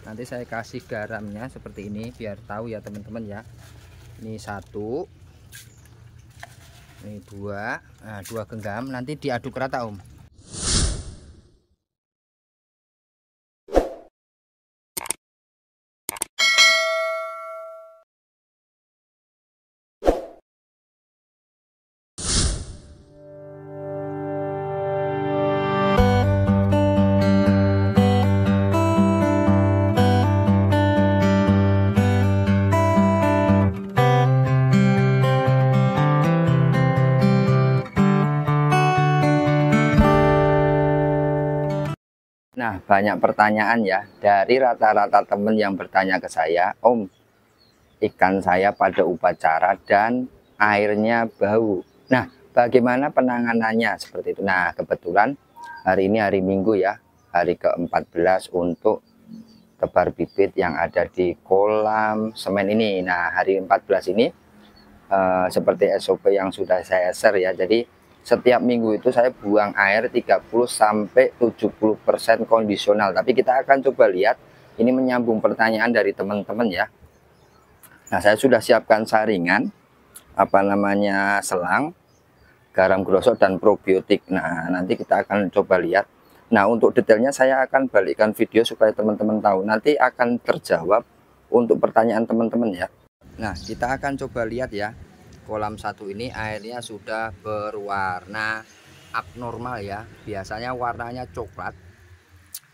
Nanti saya kasih garamnya seperti ini biar tahu ya teman-teman ya. Ini 1, ini 2, nah 2 genggam, nanti diaduk rata Om. Nah, banyak pertanyaan ya dari rata-rata teman yang bertanya ke saya, Om, ikan saya pada upacara dan airnya bau. Nah, bagaimana penanganannya seperti itu? Nah, kebetulan hari ini hari Minggu ya, hari ke-14 untuk tebar bibit yang ada di kolam semen ini. Nah, hari 14 ini seperti SOP yang sudah saya share ya. Jadi setiap minggu itu saya buang air 30-70% kondisional. Tapi kita akan coba lihat, ini menyambung pertanyaan dari teman-teman ya. Nah, saya sudah siapkan saringan, selang, garam grosok dan probiotik. Nah, nanti kita akan coba lihat. Nah, untuk detailnya saya akan balikkan video supaya teman-teman tahu. Nanti akan terjawab untuk pertanyaan teman-teman ya. Nah, kita akan coba lihat ya. Kolam 1 ini airnya sudah berwarna abnormal ya. Biasanya warnanya coklat,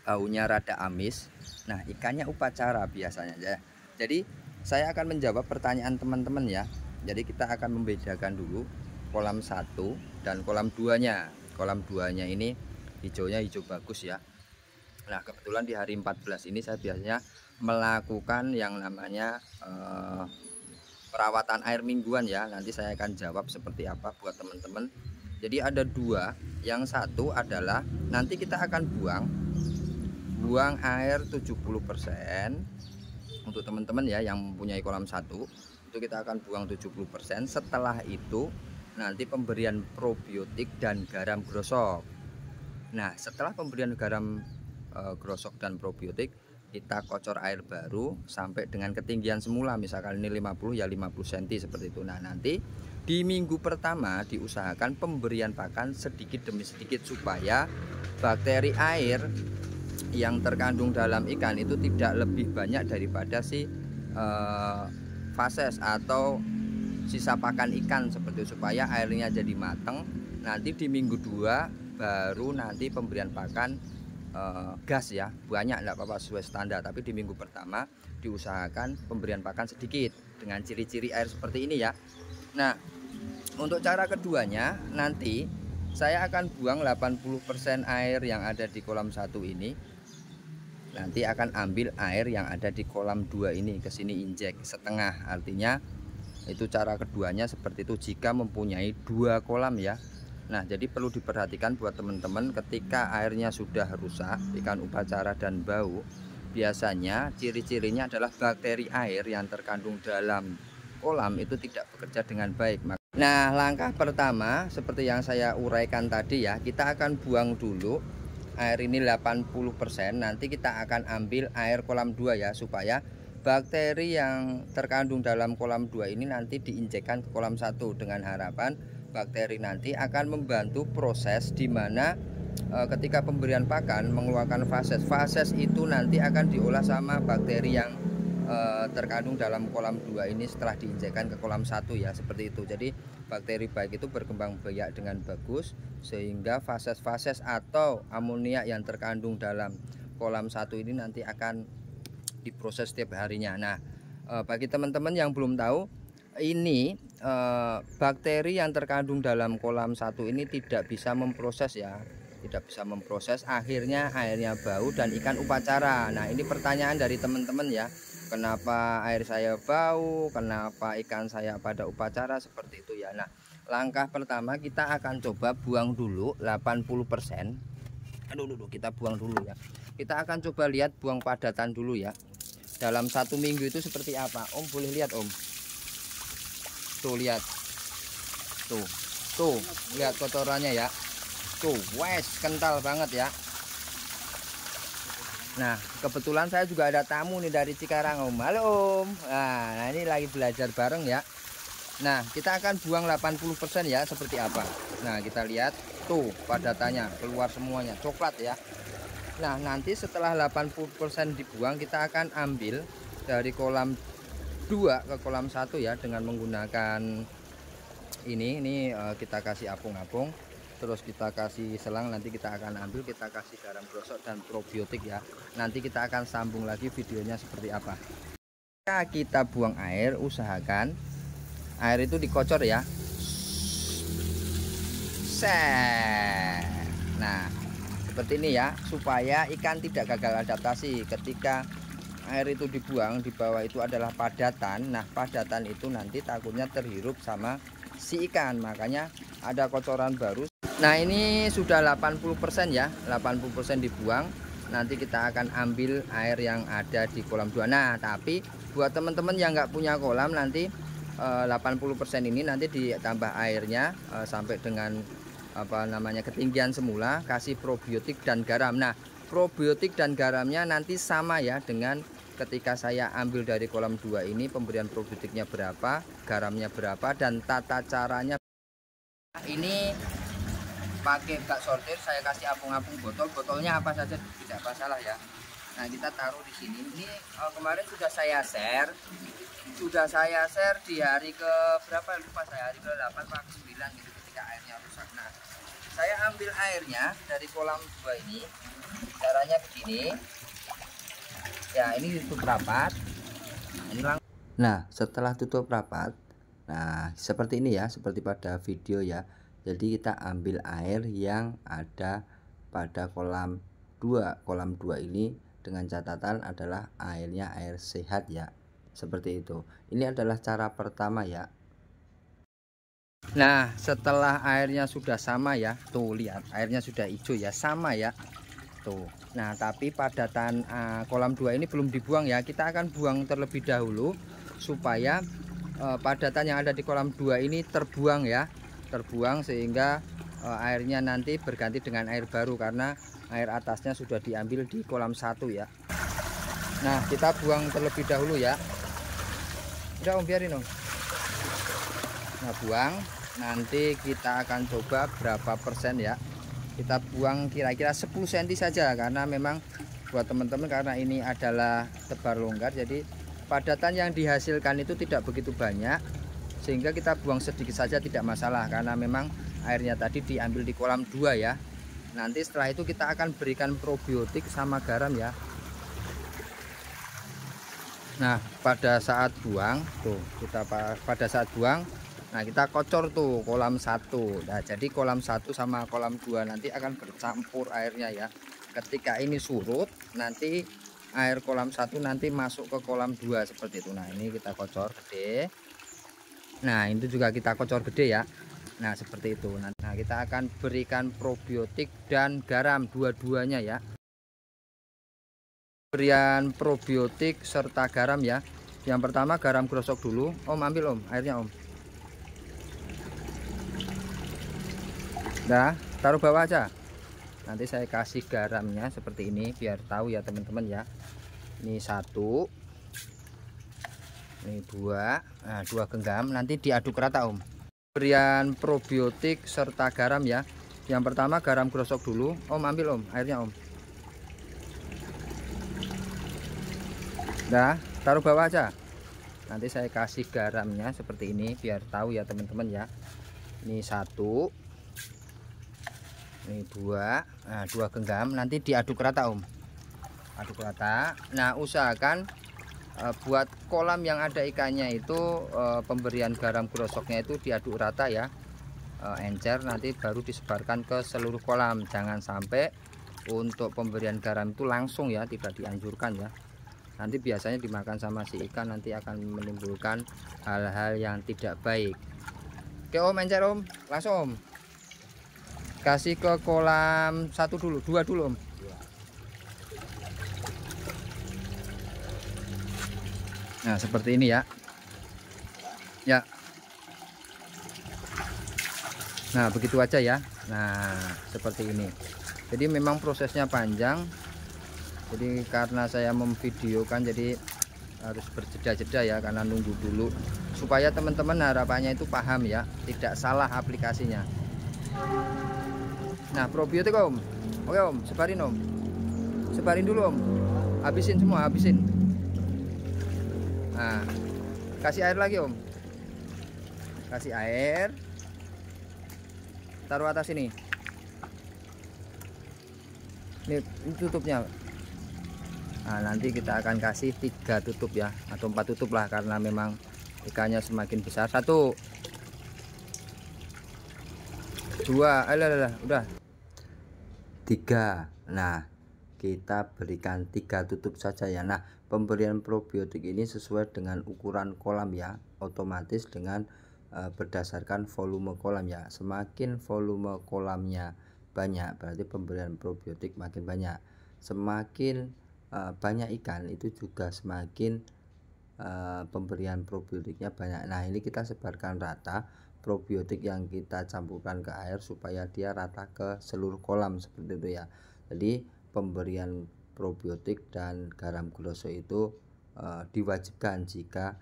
baunya rada amis. Nah, ikannya upacara biasanya ya. Jadi saya akan menjawab pertanyaan teman-teman ya. Jadi kita akan membedakan dulu kolam 1 dan kolam 2-nya. Kolam 2-nya ini hijaunya hijau bagus ya. Nah, kebetulan di hari 14 ini saya biasanya melakukan yang namanya perawatan air mingguan ya. Nanti saya akan jawab seperti apa buat teman-teman. Jadi ada 2. Yang satu adalah nanti kita akan buang air 70% untuk teman-teman ya yang mempunyai kolam 1. Itu kita akan buang 70%. Setelah itu nanti pemberian probiotik dan garam grosok. Nah, setelah pemberian garam grosok dan probiotik, kita kocor air baru sampai dengan ketinggian semula, misalkan ini 50 ya 50 cm seperti itu. Nah, nanti di minggu pertama diusahakan pemberian pakan sedikit demi sedikit supaya bakteri air yang terkandung dalam ikan itu tidak lebih banyak daripada si fases atau sisa pakan ikan seperti itu, supaya airnya jadi mateng. Nanti di minggu 2 baru nanti pemberian pakan gas ya, banyak enggak apa-apa sesuai standar, tapi di minggu pertama diusahakan pemberian pakan sedikit dengan ciri-ciri air seperti ini ya. Nah, untuk cara keduanya nanti saya akan buang 80% air yang ada di kolam 1 ini, nanti akan ambil air yang ada di kolam 2 ini ke sini injek setengah. Artinya itu cara keduanya seperti itu jika mempunyai 2 kolam ya. Nah, jadi perlu diperhatikan buat teman-teman, ketika airnya sudah rusak, ikan upacara dan bau, biasanya ciri-cirinya adalah bakteri air yang terkandung dalam kolam itu tidak bekerja dengan baik. Nah, langkah pertama seperti yang saya uraikan tadi ya, kita akan buang dulu air ini 80%, nanti kita akan ambil air kolam 2 ya, supaya bakteri yang terkandung dalam kolam 2 ini nanti diinjekkan ke kolam 1 dengan harapan bakteri nanti akan membantu proses di mana ketika pemberian pakan mengeluarkan fases. Fases itu nanti akan diolah sama bakteri yang terkandung dalam kolam 2 ini setelah diinjekkan ke kolam 1 ya, seperti itu. Jadi bakteri baik itu berkembang biak dengan bagus sehingga fases-fases atau amonia yang terkandung dalam kolam 1 ini nanti akan diproses setiap harinya. Nah, bagi teman-teman yang belum tahu, ini bakteri yang terkandung dalam kolam 1 ini tidak bisa memproses ya, tidak bisa memproses, akhirnya airnya bau dan ikan upacara. Nah, ini pertanyaan dari teman-teman ya, kenapa air saya bau, kenapa ikan saya pada upacara seperti itu ya. Nah, langkah pertama kita akan coba buang dulu 80%. Aduh, kita buang dulu ya. Kita akan coba lihat buang padatan dulu ya. Dalam 1 minggu itu seperti apa? Om boleh lihat Om. Tuh lihat. Tuh lihat kotorannya ya. Tuh, wes kental banget ya. Nah, kebetulan saya juga ada tamu nih dari Cikarang, Om. Halo, Om. Nah, ini lagi belajar bareng ya. Nah, kita akan buang 80% ya, seperti apa. Nah, kita lihat tuh padatannya keluar semuanya, coklat ya. Nah, nanti setelah 80% dibuang, kita akan ambil dari kolam 2 ke kolam 1 ya, dengan menggunakan ini kita kasih apung-apung. Terus kita kasih selang, nanti kita akan ambil, kita kasih garam gosok dan probiotik ya. Nanti kita akan sambung lagi videonya seperti apa. Kita buang air, usahakan air itu dikocor ya. Nah, seperti ini ya, supaya ikan tidak gagal adaptasi. Ketika air itu dibuang, di bawah itu adalah padatan. Nah, padatan itu nanti takutnya terhirup sama si ikan, makanya ada kocoran baru. Nah, ini sudah 80% ya, 80% dibuang. Nanti kita akan ambil air yang ada di kolam 2. Nah, tapi buat teman-teman yang nggak punya kolam, nanti 80% ini nanti ditambah airnya sampai dengan ketinggian semula, kasih probiotik dan garam. Nah, probiotik dan garamnya nanti sama ya dengan ketika saya ambil dari kolam 2 ini, pemberian probiotiknya berapa, garamnya berapa, dan tata caranya. Ini pakai bak sortir, saya kasih apung-apung botolnya apa saja tidak masalah ya. Nah, kita taruh di sini. Ini kemarin sudah saya share di hari ke berapa lupa saya, hari ke 8 atau 9 gitu, ketika airnya rusak. Nah, saya ambil airnya dari kolam 2 ini, caranya begini ya, ini tutup rapat, ini langsung. Nah, setelah tutup rapat, nah seperti ini ya, seperti pada video ya. Jadi kita ambil air yang ada pada kolam 2. Kolam 2 ini dengan catatan adalah airnya air sehat ya. Seperti itu. Ini adalah cara pertama ya. Nah, setelah airnya sudah sama ya, tuh lihat airnya sudah hijau ya, sama ya. Tuh. Nah, tapi padatan kolam 2 ini belum dibuang ya. Kita akan buang terlebih dahulu supaya padatan yang ada di kolam 2 ini terbuang ya. Terbuang sehingga airnya nanti berganti dengan air baru, karena air atasnya sudah diambil di kolam 1 ya. Nah, kita buang terlebih dahulu ya. Udah Om, biarin Om. Nah, buang. Nanti kita akan coba berapa persen ya. Kita buang kira-kira 10 cm saja, karena memang buat teman-teman, karena ini adalah tebar longgar, jadi padatan yang dihasilkan itu tidak begitu banyak, sehingga kita buang sedikit saja tidak masalah, karena memang airnya tadi diambil di kolam 2 ya. Nanti setelah itu kita akan berikan probiotik sama garam ya. Nah, pada saat buang tuh, pada saat buang, nah kita kocor tuh kolam 1. Nah, jadi kolam 1 sama kolam 2 nanti akan bercampur airnya ya. Ketika ini surut, nanti air kolam 1 nanti masuk ke kolam 2 seperti itu. Nah, ini kita kocor gede. Nah, itu juga kita kocor gede ya. Nah, seperti itu. Nah, kita akan berikan probiotik dan garam dua-duanya ya. Berian probiotik serta garam ya. Yang pertama garam gosok dulu. Om, ambil Om airnya Om. Nah, taruh bawah aja. Nanti saya kasih garamnya seperti ini biar tahu ya teman-teman ya. Ini 1, ini 2. Nah, 2 genggam, nanti diaduk rata Om. Berian probiotik serta garam ya. Yang pertama garam gosok dulu. Om, ambil Om airnya Om. Nah, taruh bawah aja. Nanti saya kasih garamnya seperti ini biar tahu ya teman-teman ya. Ini 1, ini 2. Nah, 2 genggam, nanti diaduk rata Om. Aduk rata. Nah, usahakan buat kolam yang ada ikannya itu pemberian garam gosoknya itu diaduk rata ya, encer, nanti baru disebarkan ke seluruh kolam. Jangan sampai untuk pemberian garam itu langsung ya, tidak dianjurkan ya. Nanti biasanya dimakan sama si ikan, nanti akan menimbulkan hal-hal yang tidak baik. Oke Om, encer Om, langsung Om. Kasih ke kolam 1 dulu, 2 dulu Om. Nah, seperti ini ya. Ya. Nah, begitu aja ya. Nah, seperti ini. Jadi memang prosesnya panjang. Jadi karena saya memvideokan jadi harus berjeda-jeda ya, karena nunggu dulu supaya teman-teman harapannya itu paham ya, tidak salah aplikasinya. Nah, probiotik Om. Oke Om, sebarin Om. Sebarin dulu Om. Habisin semua, habisin. Nah, kasih air lagi Om. Kasih air. Taruh atas ini. Ini tutupnya. Nah, nanti kita akan kasih 3 tutup ya, atau 4 tutup lah, karena memang ikannya semakin besar. 1 2, alah, udah 3. Nah, kita berikan 3 tutup saja ya. Nah, pemberian probiotik ini sesuai dengan ukuran kolam ya, otomatis dengan berdasarkan volume kolam ya. Semakin volume kolamnya banyak, berarti pemberian probiotik makin banyak. Semakin banyak ikan, itu juga semakin pemberian probiotiknya banyak. Nah, ini kita sebarkan rata probiotik yang kita campurkan ke air supaya dia rata ke seluruh kolam seperti itu ya. Jadi pemberian probiotik dan garam kloso itu diwajibkan jika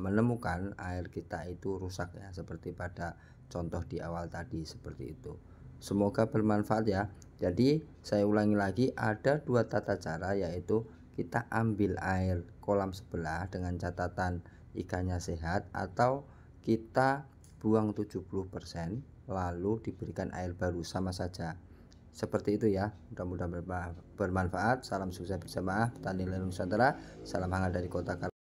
menemukan air kita itu rusak ya, seperti pada contoh di awal tadi seperti itu. Semoga bermanfaat ya. Jadi saya ulangi lagi, ada 2 tata cara, yaitu kita ambil air kolam sebelah dengan catatan ikannya sehat, atau kita buang 70% lalu diberikan air baru, sama saja. Seperti itu ya. Mudah-mudahan bermanfaat. Salam sukses bersama Petani Nusantara. Salam hangat dari Kota